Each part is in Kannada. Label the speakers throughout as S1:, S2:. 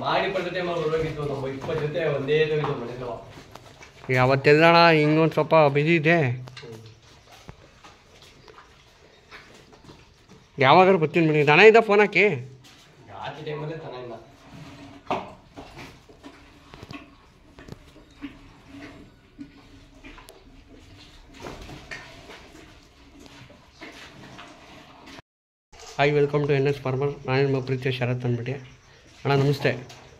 S1: ಮಾಡಿ ಬರ್ತದೆ ಟೈಮಲ್ಲಿ ಹೊರಗಿತ್ತು ನಮ್ಮ 20 ಜೊತೆ ಒಂದೇ ಇದು ಮನೆಯಲ್ಲ
S2: ಅವತ್ತೆಲ್ಲಣ ಹಿಂಗೊಂದು ಸ್ವಲ್ಪ ಬಿಸಿ ಇದೆ. ಯಾವಾಗಾರು ಬರ್ತೀನಿ ಬಿಡಿ. ದನ ಇದ್ದ ಫೋನ್ ಹಾಕಿ
S1: ಜಾತಿ ಟೈಮಲ್ಲೇ ದನ ಇಲ್ಲ.
S2: Hi, welcome to NS farmer. ನಾನು ನಿಮ್ಮ ಪ್ರೀತಿಯ ಶರತ್ ಅಂದ್ಬಿಟ್ಟು. ಅಣ್ಣ ನಮಸ್ತೆ.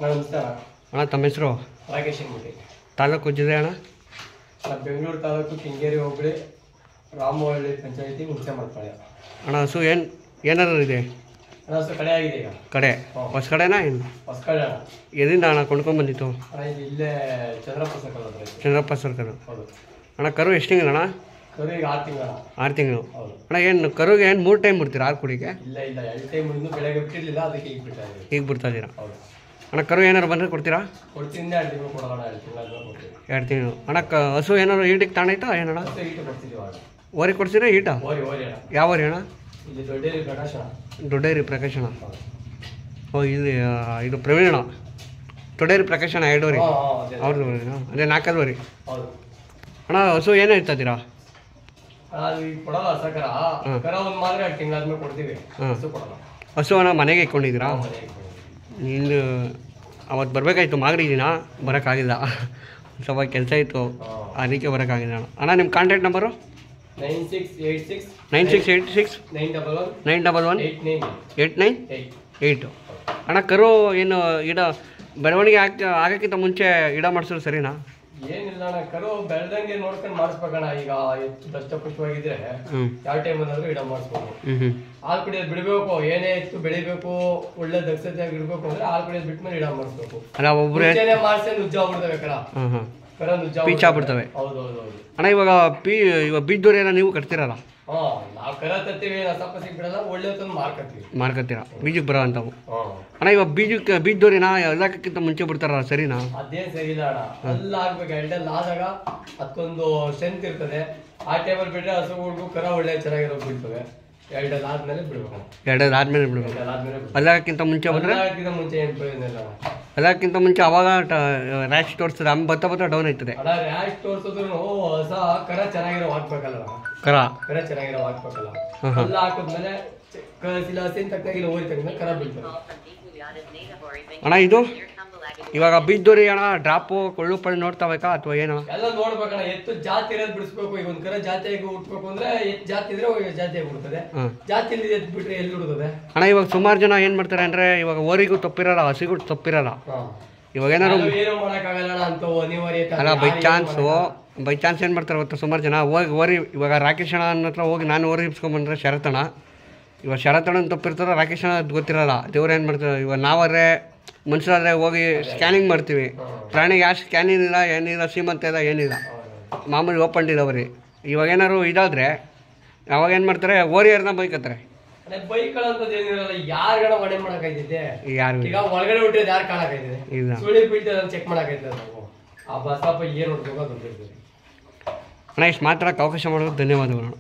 S1: ನಮಸ್ಕಾರ
S2: ಅಣ್ಣ, ತಮ್ಮ ಹೆಸರು?
S1: ರಾಕೇಶ್ ಅಂದ್ಬಿಟ್ಟು.
S2: ತಾಲೂಕು ಜಿಲ್ಲೆ ಅಣ್ಣ?
S1: ಬೆಂಗಳೂರು ತಾಲೂಕು ಕೆಂಗೇರಿ ಹೋಬಳಿ ರಾಮವಳ್ಳಿ ಪಂಚಾಯತಿ ಹುಣಸೆ ಮಲ್ಪಾಳ್ಯ.
S2: ಅಣ್ಣ, ಹಸು ಏನಾದ್ರು ಇದೆ?
S1: ಹಸು ಕಡೆ ಆಗಿದೆ ಈಗ.
S2: ಕಡೆ ಹೊಸ ಕಡೆನಾ ಏನು?
S1: ಹೊಸ ಕಡೆ ಅಣ್ಣ.
S2: ಎಲ್ಲಿಂದ ಅಣ್ಣ ಕೊಂಡ್ಕೊಂಡ್ಬಂದಿತ್ತು?
S1: ಅಣ್ಣ ಇದು ಇಲ್ಲೇ ಚಂದ್ರಪ್ಪ ಸರ್ಕಲ್ ಹತ್ರ.
S2: ಚಂದ್ರಪ್ಪ ಸರ್ಕಲ್.
S1: ಹೌದು
S2: ಅಣ್ಣ, ಕರು ಎಷ್ಟು ತಿಂಗಳು ಅಣ್ಣ?
S1: ಕರು ಈಗ 6 ತಿಂಗಳು.
S2: 6 ತಿಂಗಳು.
S1: ಹೌದು
S2: ಅಣ್ಣ, ಏನು ಕರುಗೆ ಏನು 3 ಟೈಮ್ ಬಿಡ್ತೀರಾ ಹಾಲು ಕುಡಿಗೆ?
S1: ಇಲ್ಲ 2 ಟೈಮ್ ಇನ್ನೂ ಬೆಳಗ್ಗೆ ಬಿಟ್ಟಿರಲಿಲ್ಲ, ಅದಕ್ಕೆ ಈಗ ಬಿಡ್ತಾ ಇದ್ದೀವಿ.
S2: ಈಗ ಬಿಡ್ತಾ ಇದ್ದೀರಾ?
S1: ಹೌದು
S2: ಅಣ್ಣ, ಕರು ಏನಾರು ಬಂದರೆ ಕೊಡ್ತೀರಾ?
S1: ಕೊಡ್ತೀನಿ, 2 ತಿಂಗಳು ಕೊಡೋಣ. 2 ತಿಂಗಳು ಕೊಡ್ತೀವಿ.
S2: 2 ತಿಂಗಳು. ಅಣ್ಣ, ಹಸು ಏನಾರು ಈಟಿಗೆ ತಾಣೈತಾ ಏನಣ್ಣ?
S1: ಈಟು ಕೊಡ್ತಿದ್ದೀವಿ ಆಗ.
S2: ಓರಿ ಕೊಡ್ತೀರಾ ಈಟ?
S1: ಓರಿ ಅಣ್ಣ.
S2: ಯಾವ ಓರಿ ಅಣ್ಣ?
S1: ಇಲ್ಲಿ ದೊಡ್ಡೇರಿ ಪ್ರಕಾಶ.
S2: ದೊಡ್ಡೇರಿ ಪ್ರಕಾಶ್ ಅಣ್ಣ. ಓ, ಇದು ಪ್ರವೀಣ್ ಅಣ್ಣ. ದೊಡ್ಡೇರಿ ಪ್ರಕಾಶ್ ಅಣ್ಣ 2 ಓರಿ ಅವ್ರದ್ದು ಓರಿನಾ? ಅದೇ 4 ಓರಿ.
S1: ಹೌದು
S2: ಅಣ್ಣ, ಹಸು ಏನು ಹೇಳ್ತಾ ಇದ್ದೀರಾ?
S1: ಅದು ಈಗ ಕೊಡಲ್ಲ. ಹೊಸ ಕರ ಒಂದು ಮಾತ್ರ 2 ತಿಂಗಳಾದ್ಮೇಲೆ ಕೊಡ್ತೀವಿ. ಹಸು ಕೊಡಲ್ಲ.
S2: ಹಸು ಅಣ್ಣ ಮನೆಗೆ ಇಟ್ಕೊಂಡಿದ್ದೀರಾ?
S1: ಮನೆಗೆ ಇಟ್ಕೊಂಡಿದ್ದೀವಿ.
S2: ನಿಂದು ಅವತ್ತು ಬರಬೇಕಾಯ್ತು, ಮಾಗಡಿದ್ದೀನ ಬರೋಕ್ಕಾಗಿಲ್ಲ. ಸ್ವಲ್ಪ ಕೆಲಸ ಇತ್ತು, ಅದಕ್ಕೆ ಬರೋಕ್ಕಾಗಿಲ್ಲ ಅಣ್ಣ. ಅಣ್ಣ, ನಿಮ್ಮ ಕಾಂಟ್ಯಾಕ್ಟ್ ನಂಬರು?
S1: 9686
S2: 9686 911 8988. ಅಣ್ಣ, ಕರು ಏನು ಬೆಳವಣಿಗೆ ಆಗೋಕ್ಕಿಂತ ಮುಂಚೆ ಮಾಡಿಸೋದು ಸರಿನಾ?
S1: ಏನಿಲ್ಲ ಅಣ್ಣ, ಕರು ಬೆಳೆದಂಗೆ ನೋಡ್ಕೊಂಡು ಮಾಡಿಸ್ಬೇಕಣ್ಣ. ಈಗ ದಷ್ಟಪುಷ್ಟವಾಗಿದ್ರೆ ಯಾವ ಟೈಮಲ್ಲಾದ್ರೂ ಮಾಡಿಸ್ಬೇಕು. ಹಾಲು ಕುಡಿಯೋದು ಬಿಡಬೇಕು. ಏನೇ ಇತ್ತು ಬೆಳಿಬೇಕು, ಒಳ್ಳೆ ದಕ್ಷತೆಯಾಗಿ ಇಡಬೇಕು ಅಂದ್ರೆ ಹಾಲು ಕುಡಿಯೋದು ಬಿಟ್ಮೇಲೆ ಮಾಡಿಸ್ಬೇಕು.
S2: ಅಲ್ಲ, ಒಬ್ಬರೇ
S1: ಮಾಡಿಸಿ ನುಜ್ಜ ಆಗ್ಬಿಡ್ತವೆ ಕರ ನುಜ್ಜ
S2: ಪೀಚ್ ಆಗ್ಬಿಡ್ತವೆ.
S1: ಹೌದು.
S2: ಅಣ್ಣ, ಇವಾಗ ಬೀಜದವ್ರು ಏನೋ ನೀವು ಕಟ್ತೀರಲ್ಲ?
S1: ನಾವು ಕರ ತತ್ತೀವಿ, ರಸಪ್ಪ ಸಿಗ್ಬಿಡಲ್ಲ, ಒಳ್ಳೆ ತಂದು
S2: ಮಾರ್ಕತ್ತೀರಾ ಬೀಜಕ್ಕೆ ಬರೋ ಅಂತವು. ಅಣ್ಣ, ಇವಾಗ ಬೀಜದವ್ರಿನ ಎಲ್ಲಕ್ಕಿಂತ ಮುಂಚೆ ಬಿಡ್ತಾರಲ್ಲ, ಸರಿನಾ?
S1: ಅದೇನ್ ಸರಿ ಇಲ್ಲ ಅಣ್ಣ. ಎಲ್ಲ ಆಗ್ಬೇಕು. 2 ಆದಾಗ ಅದಕ್ಕೊಂದು ಸ್ಟ್ರೆಂತ್ ಇರ್ತದೆ. ಆ ಟೈಮಲ್ಲಿ ಬಿಟ್ರೆ ಹಸುಗಳಿಗೂ ಕರ ಒಳ್ಳೆ ಚೆನ್ನಾಗಿರೋ ಬಿಡ್ತವೆ. 2 ಆದ್ಮೇಲೆ ಬಿಡ್ಬೇಕು.
S2: 2 ಆದ್ಮೇಲೆ ಬಿಡ್ಬೇಕು. ಎಲ್ಲಕ್ಕಿಂತ ಮುಂಚೆ ಬಂದ್ರೆ
S1: ಮುಂಚೆ ಏನ್ ಪ್ರಯೋಜನ ಇಲ್ಲ.
S2: ಎಲ್ಲಕ್ಕಿಂತ ಮುಂಚೆ ಅವಾಗ ರ್ಯಾಶ್ ತೋರಿಸ್ತದೆ, ಬರ್ತಾ ಡೌನ್ ಆಯ್ತದೆ.
S1: ರ್ಯಾಶ್ ತೋರ್ಸಿದ್ರು ಹೊಸ ಕರ ಚೆನ್ನಾಗಿರೋ ಹಾಕ್ಬೇಕಲ್ಲ. ಕರ ಚೆನ್ನಾಗಿರೋ ಹಾಕ್ಬೇಕಲ್ಲ. ಎಲ್ಲ ಹಾಕಿದ್ಮೇಲೆ ಹಸಿನ ತಕ್ಕಾಗಿಲ್ಲ, ಓರಿ ತಗ್ಮೇಲೆ ಕರ ಬೀಳ್ತದೆ.
S2: ಅಣ್ಣ, ಇದು ಇವಾಗ ಬೀಜದವ್ರಿ ಅಣ್ಣ ಡ್ರಾಪು ಕೊಳ್ಳು ಪಳ್ಳು ನೋಡ್ತಾಬೇಕಾ ಅಥವಾ ಏನೋ? ಎಲ್ಲ
S1: ನೋಡ್ಬೇಕಣ್ಣ. ಎತ್ತು ಜಾತಿ ಇರೋದು ಬಿಡಿಸ್ಬೇಕು. ಈಗ ಒಂದ್ ಕರ ಜಾತಿಯಾಗಿ ಹುಟ್ಬೇಕು ಅಂದ್ರೆ ಜಾತಿ ಇದ್ರೆ ಜಾತಿಯಾಗಿ ಹುಡ್ತದೆ. ಜಾತಿ ಇಲ್ಲಿ ಎತ್ತು ಬಿಟ್ರೆ ಎಲ್ಲಿ ಹುಡ್ತದೆ
S2: ಅಣ್ಣ? ಇವಾಗ ಸುಮಾರು ಜನ ಏನ್ ಮಾಡ್ತಾರೆ ಅಂದ್ರೆ, ಇವಾಗ ಓರಿಗೂ ತಪ್ಪಿರಲ್ಲ, ಹಸಿಗೂ ತಪ್ಪಿರಲ್ಲ. ಇವಾಗ ಏನಾದ್ರು
S1: ಏನು ಮಾಡಕ್ಕಾಗಲ್ಲ ಅಂತ ಅನಿವಾರ್ಯತೆ
S2: ಅಲ್ಲ, ಬೈ ಚಾನ್ಸ್ ಏನ್ ಮಾಡ್ತಾರೆ ಗೊತ್ತಾ? ಸುಮಾರು ಜನ ಓರಿ ಇವಾಗ ರಾಕೇಶ್ ಅಣ್ಣ ಹತ್ರ ಹೋಗಿ ನಾನು ಓರಿ ಇಪ್ಸ್ಕೊಂಡ್ಬಂದ್ರೆ ಶರತಣ್ಣ, ಇವಾಗ ಶರತಣ್ಣ ತಪ್ಪಿರ್ತಾರ, ರಾಕೇಶ್ ಅಣ್ಣ ಗೊತ್ತಿರಲ್ಲ. ದೇವ್ರು ಏನು ಮಾಡ್ತಾರೆ, ಇವಾಗ ನಾವಾದ್ರೆ ಮನುಷ್ಯರಾದ್ರೆ ಹೋಗಿ ಸ್ಕ್ಯಾನಿಂಗ್ ಮಾಡ್ತೀವಿ. ಪ್ರಾಣಿಗೆ ಯಾವ ಸ್ಕ್ಯಾನಿಂಗ್ ಇಲ್ಲ, ಏನಿಲ್ಲ, ಸೀಮಂತ ಇಲ್ಲ, ಏನಿಲ್ಲ, ಮಾಮೂಲಿ ಓಪನ್ ಇದಾವ್ರಿ. ಇವಾಗ ಏನಾದ್ರು ಇದಾದ್ರೆ ಅವಾಗ ಏನು ಮಾಡ್ತಾರೆ, ಓರಿಯರ್ನ ಬೈಕತ್ತಾರೆ.
S1: ಯಾರು ಒಡೆ ಮಾಡಕೈತಿದೆ?
S2: ಯಾರು
S1: ಈಗ ಒಳಗಡೆ ಹುಟ್ಟಿದ್ ಯಾರು ಕಾಣಕೈತಿದೆ? ಸುಳಿ ಬೀಳ್ತದೆ ಚೆಕ್ ಮಾಡಕೈತದೆ. ನಾವು ಆ ಬಸಪ್ಪ ಏನು ಹುಡ್ಬೇಕು ಅದು.
S2: ಅಣ್ಣ, ಇಷ್ಟು ಮಾತಾಡೋಕೆ ಅವಕಾಶ ಮಾಡೋದು ಧನ್ಯವಾದಗಳು.